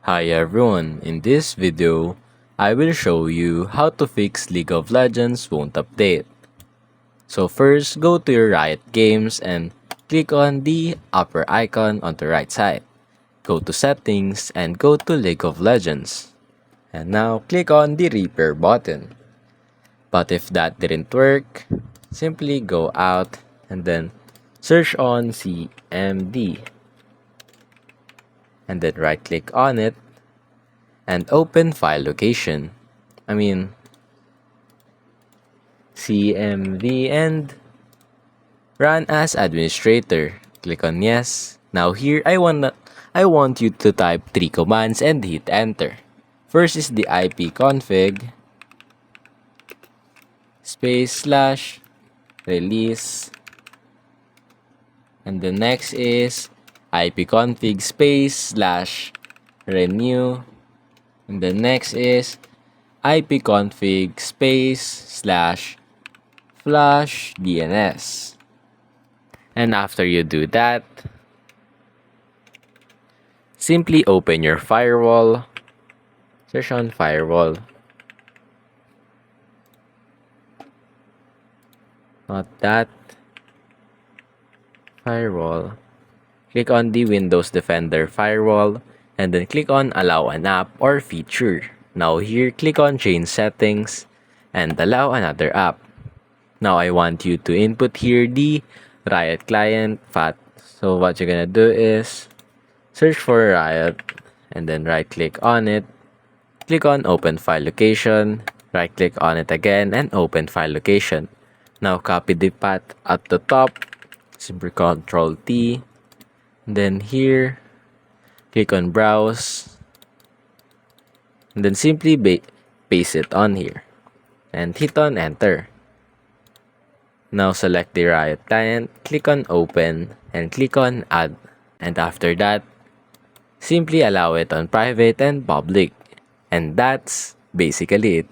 Hi everyone, in this video, I will show you how to fix League of Legends won't update. So first, go to your Riot Games and click on the upper icon on the right side. Go to Settings and go to League of Legends. And now click on the Repair button. But if that didn't work, simply go out and then search on CMD. And then right click on it and open file location. CMD and run as administrator. Click on yes. Now here I want you to type 3 commands and hit enter. First is the ipconfig /release, and the next is ipconfig /renew, and the next is ipconfig /flush DNS. And after you do that, simply open your firewall, search on firewall, not that, firewall, click on the Windows Defender firewall, and then click on allow an app or feature. Now here, click on change settings and allow another app. Now I want you to input here the Riot client FAT. So what you're gonna do is search for Riot and then right click on it, click on open file location, right click on it again and open file location. Now copy the path at the top, simply Ctrl T, then here click on browse and then simply paste it on here and hit on enter. Now select the Riot client, click on open and click on add, and after that simply allow it on private and public, and that's basically it.